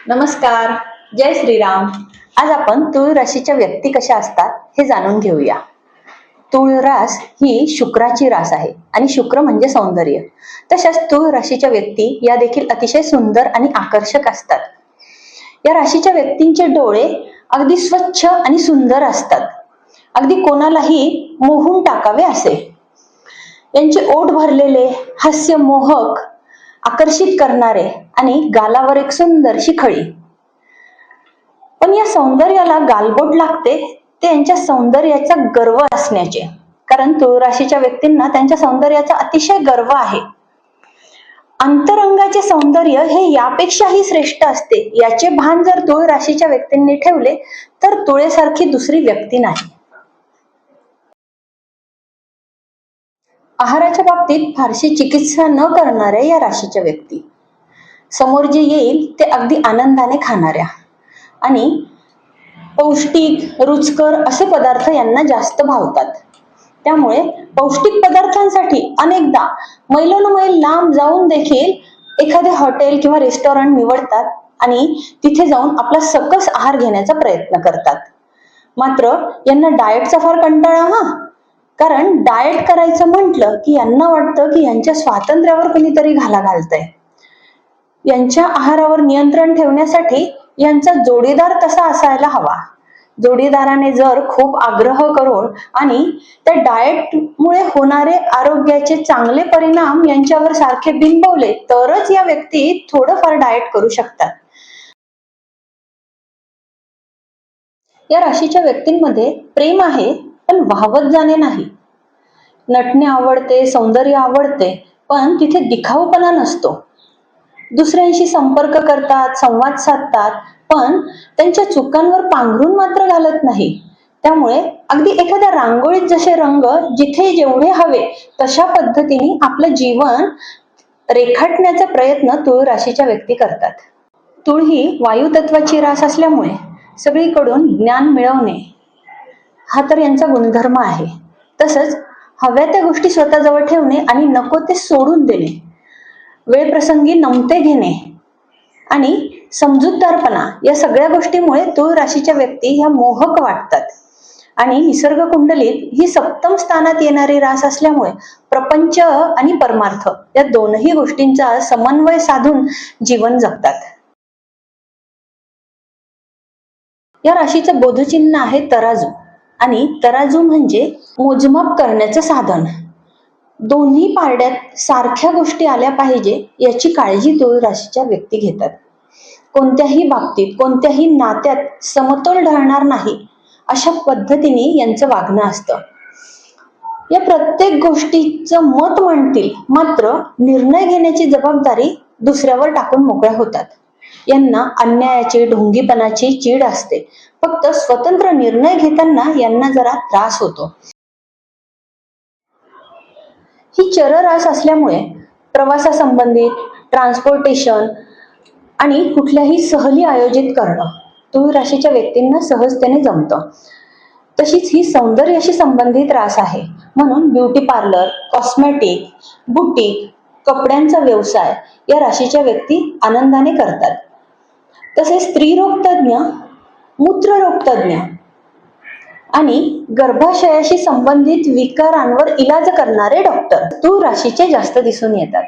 नमस्कार. जय श्रीराम. आज आपण तुळ राशीच्या व्यक्ती कशा असतात हे जाणून घेऊया. तुळ रास ही शुक्राची रास आहे आणि शुक्र म्हणजे सौंदर्य. तशाच तुळ राशीच्या व्यक्ती या देखील अतिशय सुंदर आणि आकर्षक असतात. या राशीच्या व्यक्तींचे डोळे अगदी स्वच्छ आणि सुंदर असतात, अगदी कोणालाही मोहून टाकावे असे. यांचे ओठ भरलेले, हास्य मोहक, आकर्षित करणारे आणि गालावर एक सुंदरशी खळी. पण या सौंदर्याला गालबोट लागते ते यांच्या सौंदर्याचा गर्व असण्याचे. कारण तुळ राशीच्या व्यक्तींना त्यांच्या सौंदर्याचा अतिशय गर्व आहे. अंतरंगाचे सौंदर्य हे यापेक्षाही श्रेष्ठ असते याचे भान जर तुळ राशीच्या व्यक्तींनी ठेवले तर तुळेसारखी दुसरी व्यक्ती नाही. आहाराच्या बाबतीत फारशी चिकित्सा न करणाऱ्या या राशीच्या व्यक्ती, समोर जे येईल ते अगदी आनंदाने खाणाऱ्या आणि पौष्टिक रुचकर असे पदार्थ यांना जास्त भावतात. त्यामुळे पौष्टिक पदार्थांसाठी अनेकदा मैलोनमैल लांब जाऊन देखील एखादे हॉटेल किंवा रेस्टॉरंट निवडतात आणि तिथे जाऊन आपला सकस आहार घेण्याचा प्रयत्न करतात. मात्र यांना डाएटचा फार कंटाळा कारण डाएट करायचं म्हटलं की यांना वाटतं की यांच्या स्वातंत्र्यावर कोणीतरी घाला घालतंय. यांच्या आहारावर नियंत्रण ठेवण्यासाठी यांचा जोडीदार तसा असायला हवा. जोडीदाराने जर खूप आग्रह करून आणि त्या डाएटमुळे होणारे आरोग्याचे चांगले परिणाम यांच्यावर सारखे बिंबवले तरच या व्यक्ती थोडंफार डाएट करू शकतात. या राशीच्या व्यक्तींमध्ये प्रेम आहे पण वाहवत जाणे नाही. नटणे आवडते, सौंदर्य आवडते, पण तिथे दिखाऊपणा नसतो. दुसऱ्यांशी संपर्क करतात, संवाद साधतात, पण त्यांच्या चुकांवर पांघरून मात्र घालत नाही. त्यामुळे अगदी एखाद्या रांगोळीत जसे रंग जिथे जेवढे हवे तशा पद्धतीने आपलं जीवन रेखाटण्याचा प्रयत्न तुळ राशीच्या व्यक्ती करतात. तुळ ही वायू तत्वाची रास असल्यामुळे सगळीकडून ज्ञान मिळवणे हा तर यांचा गुणधर्म आहे. तसंच हव्या त्या गोष्टी स्वतःजवळ ठेवणे आणि नको ते सोडून देणे, वेळ प्रसंगी नमते घेणे आणि समजूतदारपणा या सगळ्या गोष्टीमुळे तुळ राशीच्या व्यक्ती ह्या मोहक वाटतात. आणि निसर्ग कुंडलीत ही सप्तम स्थानात येणारी रास असल्यामुळे प्रपंच आणि परमार्थ या दोनही गोष्टींचा समन्वय साधून जीवन जगतात. या राशीचं बोधचिन्ह आहे तराजू आणि तराजू म्हणजे मोजमाप करण्याचं साधन. दोन्ही पारड्यात सारख्या गोष्टी आल्या पाहिजे याची काळजी तुळ राशीच्या व्यक्ती घेतात. कोणत्याही बाबतीत कोणत्याही नात्यात समतोल ढळणार नाही अशा पद्धतीने यांचं वागणं असतं. या प्रत्येक गोष्टीचं मत मांडतील, मात्र निर्णय घेण्याची जबाबदारी दुसऱ्यावर टाकून मोकळ्या होतात. यांना अन्यायाची, ढोंगीपणाची चीड असते. फक्त स्वतंत्र निर्णय घेताना यांना जरा त्रास होतो. ही चररास असल्यामुळे प्रवासासंबंधित, ट्रान्सपोर्टेशन आणि कुठल्याही सहली आयोजित करणं तुळ राशीच्या व्यक्तींना सहजतेने जमतं. तशीच ही सौंदर्याशी संबंधित रास आहे, म्हणून ब्युटी पार्लर, कॉस्मेटिक, बुटीक, कपड्यांचा व्यवसाय या राशीच्या व्यक्ती आनंदाने करतात. तसेच स्त्रीरोग तज्ञ, मूत्ररोग तज्ञ आणि गर्भाशयाशी संबंधित विकारांवर इलाज करणारे डॉक्टर तुळ राशीचे जास्त दिसून येतात.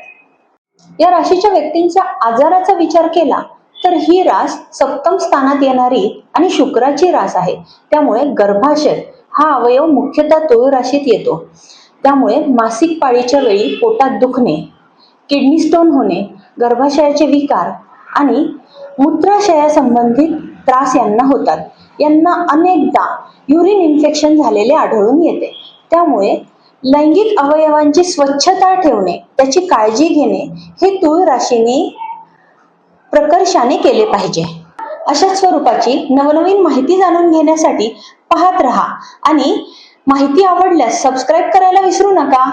या राशीच्या व्यक्तींच्या आजाराचा विचार केला तर ही रास सप्तम स्थानात येणारी आणि शुक्राची रास आहे. त्यामुळे गर्भाशय हा अवयव मुख्यतः तुळ राशीत येतो. त्यामुळे मासिक पाळीच्या वेळी पोटात दुखणे, किडनी स्टोन होणे, गर्भाशयाचे विकार आणि मूत्राशया संबंधित त्रास यांना होतात. यांना अनेकदा युरिन इन्फेक्शन झालेले आढळून येते. त्यामुळे लैंगिक अवयवांची स्वच्छता ठेवणे, त्याची काळजी घेणे हे तुळ राशीने प्रकर्षाने केले पाहिजे. अशाच स्वरूपाची नवनवीन माहिती जाणून घेण्यासाठी पाहत रहा आणि माहिती आवडल्यास सबस्क्राईब करायला विसरू नका.